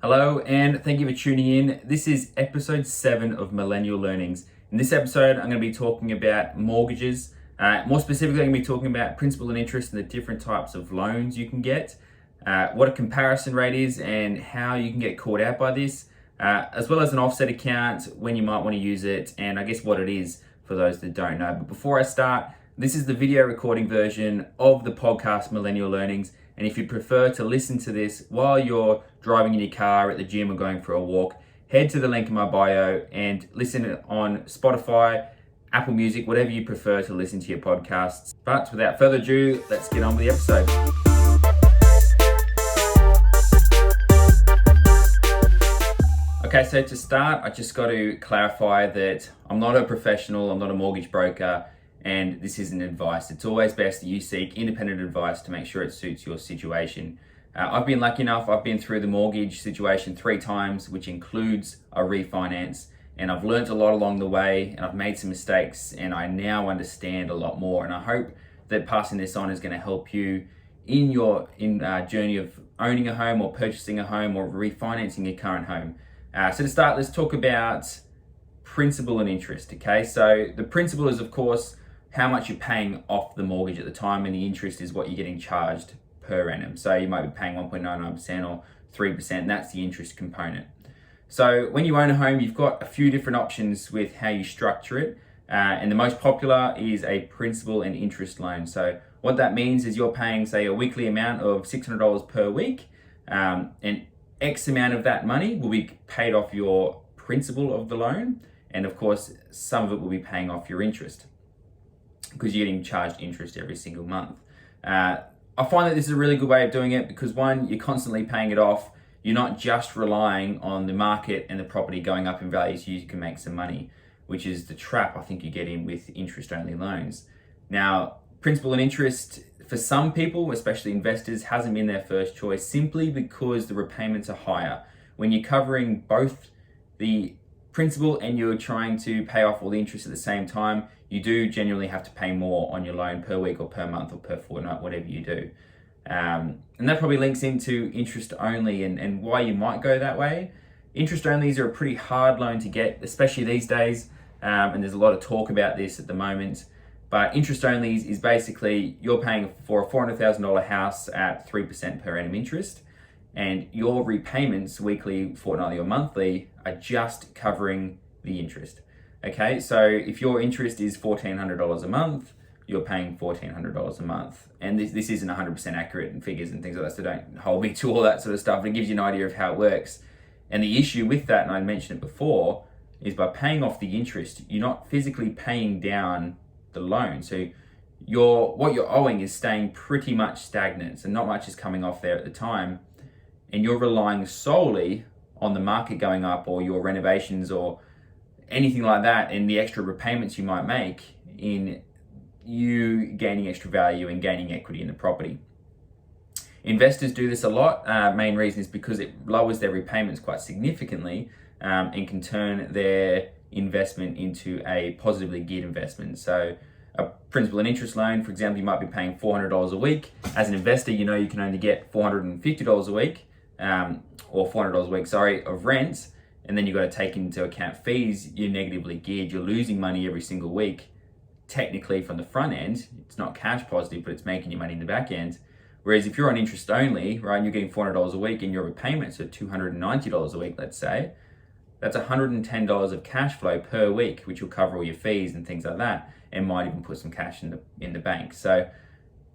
Hello, and thank you for tuning in. This is episode 7 of Millennial Learnings. In this episode, I'm going to be talking about mortgages. More specifically, I'm going to be talking about principal and interest and the different types of loans you can get, what a comparison rate is, and how you can get caught out by this, as well as an offset account, when you might want to use it, and I guess what it is for those that don't know. But before I start, this is the video recording version of the podcast Millennial Learnings. And if you prefer to listen to this while you're driving in your car, at the gym, or going for a walk, head to the link in my bio and listen on Spotify, Apple Music, whatever you prefer to listen to your podcasts. But without further ado, let's get on with the episode. Okay, so to start, I just got to clarify that I'm not a professional, I'm not a mortgage broker, and this isn't advice. It's always best that you seek independent advice to make sure it suits your situation. I've been lucky enough, I've been through the mortgage situation 3 times, which includes a refinance, and I've learned a lot along the way, and I've made some mistakes, and I now understand a lot more. And I hope that passing this on is going to help you in your journey of owning a home or purchasing a home or refinancing your current home. So to start, let's talk about principal and interest, okay? So the principal is, of course, how much you're paying off the mortgage at the time, and the interest is what you're getting charged per annum. So you might be paying 1.99% or 3%, that's the interest component. So when you own a home, you've got a few different options with how you structure it, and the most popular is a principal and interest loan. So what that means is you're paying, say, a weekly amount of $600 per week, and X amount of that money will be paid off your principal of the loan, and of course some of it will be paying off your interest, because you're getting charged interest every single month. I find that this is a really good way of doing it because, one, you're constantly paying it off. You're not just relying on the market and the property going up in value so you can make some money, which is the trap I think you get in with interest-only loans. Now, principal and interest, for some people, especially investors, hasn't been their first choice simply because the repayments are higher. When you're covering both the principal and you're trying to pay off all the interest at the same time, you do genuinely have to pay more on your loan per week or per month or per fortnight, whatever you do. And that probably links into interest only and why you might go that way. Interest onlys are a pretty hard loan to get, especially these days. And there's a lot of talk about this at the moment. But interest onlys is basically you're paying for a $400,000 house at 3% per annum interest, and your repayments, weekly, fortnightly, or monthly, are just covering the interest. Okay, so if your interest is $1,400 a month, you're paying $1,400 a month. And this isn't 100% accurate in figures and things like that, so don't hold me to all that sort of stuff, but it gives you an idea of how it works. And the issue with that, and I mentioned it before, is by paying off the interest, you're not physically paying down the loan. So what you're owing is staying pretty much stagnant, so not much is coming off there at the time, and you're relying solely on the market going up or your renovations or anything like that, and the extra repayments you might make in you gaining extra value and gaining equity in the property. Investors do this a lot. Main reason is because it lowers their repayments quite significantly, and can turn their investment into a positively geared investment. So a principal and interest loan, for example, you might be paying $400 a week. As an investor, you know you can only get $450 a week, or $400 a week, of rent. And then you've got to take into account fees. You're negatively geared. You're losing money every single week. Technically, from the front end, it's not cash positive, but it's making you money in the back end. Whereas if you're on interest only, right, and you're getting $400 a week and your repayments are $290 a week, let's say, that's $110 of cash flow per week, which will cover all your fees and things like that, and might even put some cash in the bank. So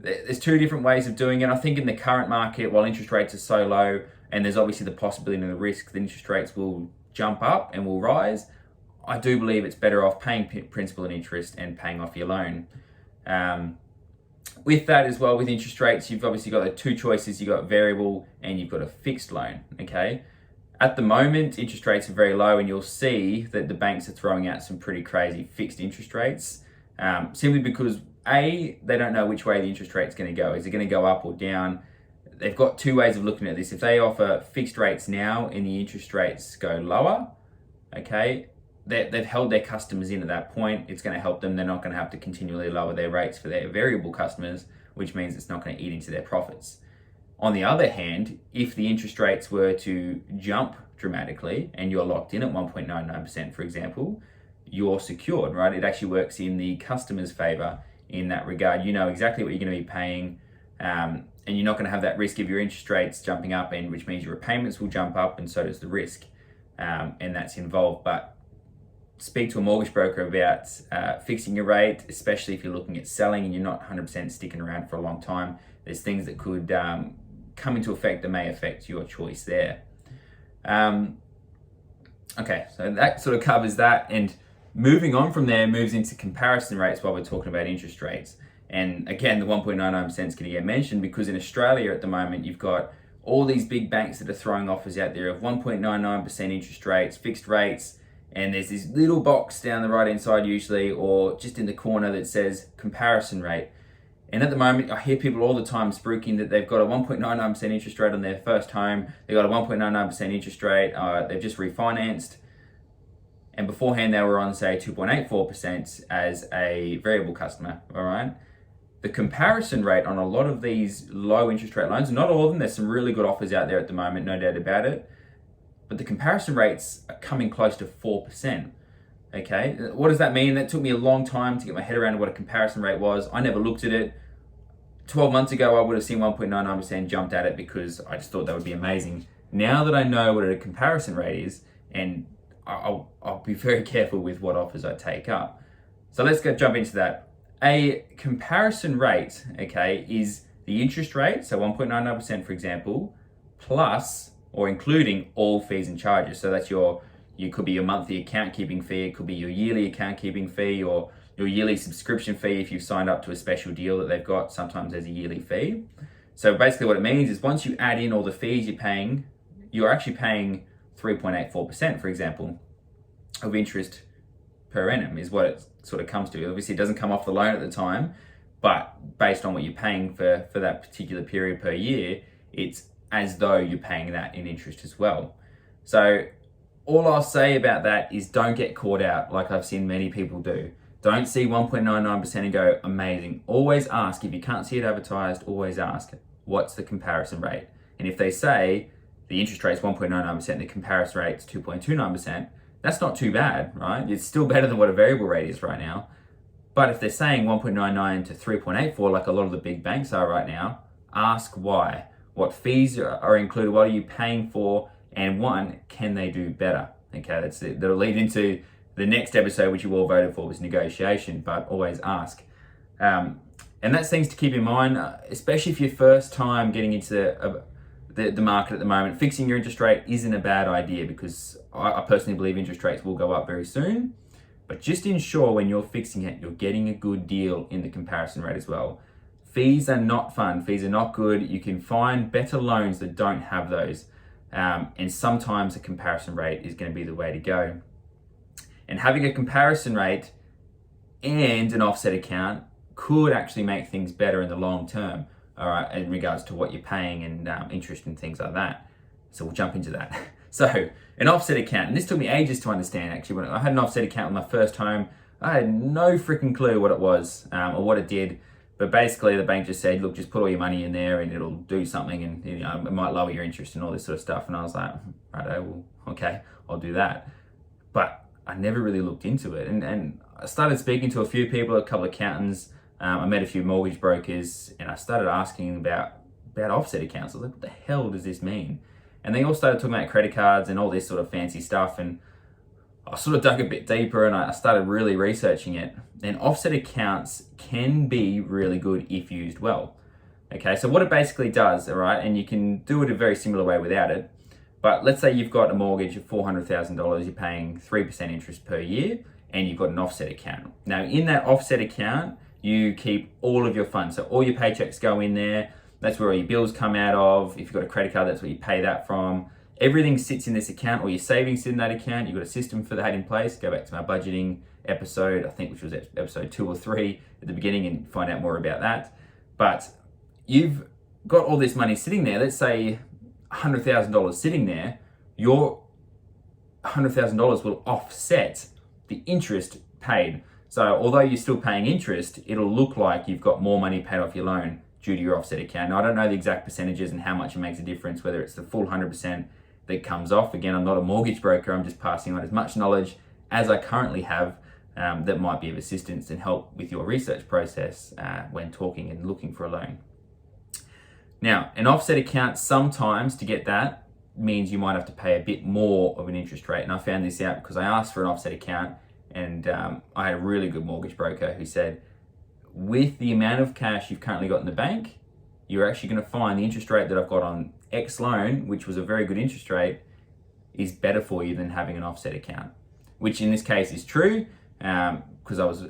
there's 2 different ways of doing it. I think in the current market, while interest rates are so low, and there's obviously the possibility and the risk that interest rates will jump up and will rise, I do believe it's better off paying principal and interest and paying off your loan. With that as well, with interest rates, you've obviously got the 2 choices. You've got variable and you've got a fixed loan, okay? At the moment, interest rates are very low, and you'll see that the banks are throwing out some pretty crazy fixed interest rates, simply because they don't know which way the interest rate's going to go. Is it going to go up or down? They've got 2 ways of looking at this. If they offer fixed rates now and the interest rates go lower, okay, they've held their customers in at that point. It's going to help them. They're not going to have to continually lower their rates for their variable customers, which means it's not going to eat into their profits. On the other hand, if the interest rates were to jump dramatically and you're locked in at 1.99%, for example, you're secured, right? It actually works in the customer's favor in that regard. You know exactly what you're going to be paying, and you're not going to have that risk of your interest rates jumping up, and which means your repayments will jump up, and so does the risk, and that's involved. But speak to a mortgage broker about fixing your rate, especially if you're looking at selling and you're not 100% sticking around for a long time. There's things that could come into effect that may affect your choice there. Okay, so that sort of covers that, and moving on from there moves into comparison rates while we're talking about interest rates. And again, the 1.99% is going to get mentioned because in Australia at the moment, you've got all these big banks that are throwing offers out there of 1.99% interest rates, fixed rates, and there's this little box down the right hand side usually, or just in the corner that says comparison rate. And at the moment, I hear people all the time spruiking that they've got a 1.99% interest rate on their first home, they've got a 1.99% interest rate, they've just refinanced, and beforehand they were on, say, 2.84% as a variable customer, all right? The comparison rate on a lot of these low interest rate loans, not all of them, there's some really good offers out there at the moment, no doubt about it, but the comparison rates are coming close to 4%. Okay, what does that mean? That took me a long time to get my head around what a comparison rate was. I never looked at it. 12 months ago, I would have seen 1.99%, jumped at it because I just thought that would be amazing. Now that I know what a comparison rate is, and I'll be very careful with what offers I take up. So let's jump into that. A comparison rate, okay, is the interest rate, so 1.99% for example, plus or including all fees and charges. So that's you could be your monthly account keeping fee, it could be your yearly account keeping fee, or your yearly subscription fee if you've signed up to a special deal that they've got. Sometimes there's a yearly fee. So basically what it means is once you add in all the fees you're paying, you're actually paying 3.84%, for example, of interest per annum is what it sort of comes to. Obviously it doesn't come off the loan at the time, but based on what you're paying for that particular period per year, it's as though you're paying that in interest as well. So all I'll say about that is don't get caught out like I've seen many people do. Don't see 1.99% and go, amazing. Always ask, if you can't see it advertised, always ask, what's the comparison rate? And if they say the interest rate's 1.99% and the comparison rate's 2.29%, that's not too bad, right? It's still better than what a variable rate is right now. But if they're saying 1.99 to 3.84, like a lot of the big banks are right now, ask why. What fees are included? What are you paying for? And one, can they do better? Okay, that's it. That'll lead into the next episode, which you all voted for, was negotiation, but always ask. And that's things to keep in mind, especially if you're first time getting into the market at the moment. Fixing your interest rate isn't a bad idea because I personally believe interest rates will go up very soon. But just ensure when you're fixing it, you're getting a good deal in the comparison rate as well. Fees are not fun. Fees are not good. You can find better loans that don't have those. And sometimes a comparison rate is going to be the way to go. And having a comparison rate and an offset account could actually make things better in the long term, all right, in regards to what you're paying and interest and things like that. So we'll jump into that. So an offset account, and this took me ages to understand actually. When I had an offset account with my first home, I had no freaking clue what it was or what it did. But basically the bank just said, look, just put all your money in there and it'll do something, and you know, it might lower your interest and all this sort of stuff. And I was like, righto, well, okay, I'll do that. But I never really looked into it. And I started speaking to a few people, a couple of accountants. I met a few mortgage brokers, and I started asking about offset accounts. I was like, what the hell does this mean? And they all started talking about credit cards and all this sort of fancy stuff. And I sort of dug a bit deeper and I started really researching it. And offset accounts can be really good if used well. Okay, so what it basically does, all right, and you can do it a very similar way without it. But let's say you've got a mortgage of $400,000, you're paying 3% interest per year, and you've got an offset account. Now, in that offset account, you keep all of your funds. So all your paychecks go in there. That's where all your bills come out of. If you've got a credit card, that's where you pay that from. Everything sits in this account, or your savings sit in that account. You've got a system for that in place. Go back to my budgeting episode, I think, which was episode 2 or 3 at the beginning, and find out more about that. But you've got all this money sitting there. Let's say $100,000 sitting there. Your $100,000 will offset the interest paid. So although you're still paying interest, it'll look like you've got more money paid off your loan due to your offset account. Now, I don't know the exact percentages and how much it makes a difference, whether it's the full 100% that comes off. Again, I'm not a mortgage broker. I'm just passing on as much knowledge as I currently have that might be of assistance and help with your research process when talking and looking for a loan. Now, an offset account, sometimes to get that means you might have to pay a bit more of an interest rate. And I found this out because I asked for an offset account, and I had a really good mortgage broker who said, with the amount of cash you've currently got in the bank, you're actually going to find the interest rate that I've got on X loan, which was a very good interest rate, is better for you than having an offset account, which in this case is true because I was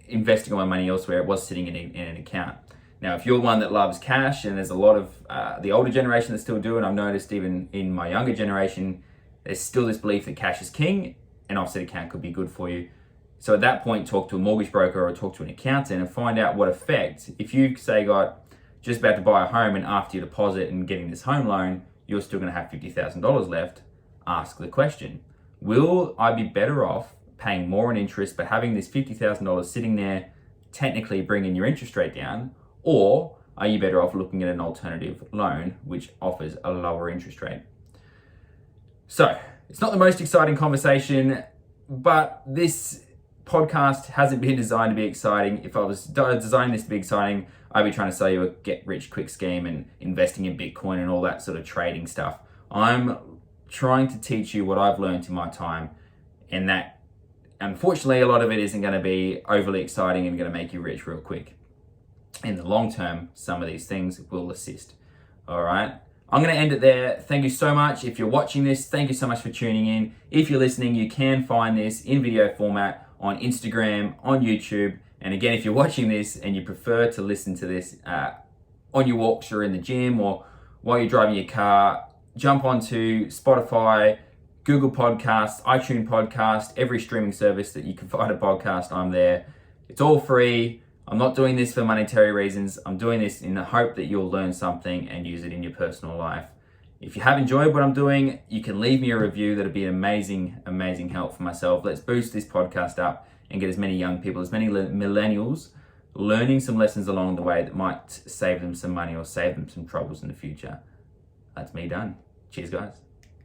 investing all my money elsewhere. It was sitting in an account. Now, if you're one that loves cash, and there's a lot of the older generation that still do, and I've noticed even in my younger generation, there's still this belief that cash is king, an offset account could be good for you. So at that point, talk to a mortgage broker or talk to an accountant and find out what effect, if you say got just about to buy a home and after your deposit and getting this home loan, you're still going to have $50,000 left, ask the question, will I be better off paying more in interest but having this $50,000 sitting there technically bringing your interest rate down, or are you better off looking at an alternative loan which offers a lower interest rate? So it's not the most exciting conversation, but this podcast hasn't been designed to be exciting. If I was designing this to be exciting, I'd be trying to sell you a get rich quick scheme and investing in Bitcoin and all that sort of trading stuff. I'm trying to teach you what I've learned in my time, and that unfortunately a lot of it isn't going to be overly exciting and going to make you rich real quick. In the long term, some of these things will assist. All right. I'm going to end it there. Thank you so much. If you're watching this, thank you so much for tuning in. If you're listening, you can find this in video format on Instagram, on YouTube. And again, if you're watching this and you prefer to listen to this on your walks or in the gym or while you're driving your car, jump onto Spotify, Google Podcasts, iTunes Podcast, every streaming service that you can find a podcast, I'm there. It's all free. I'm not doing this for monetary reasons. I'm doing this in the hope that you'll learn something and use it in your personal life. If you have enjoyed what I'm doing, you can leave me a review. That'd be an amazing, amazing help for myself. Let's boost this podcast up and get as many young people, as many millennials, learning some lessons along the way that might save them some money or save them some troubles in the future. That's me done. Cheers, guys.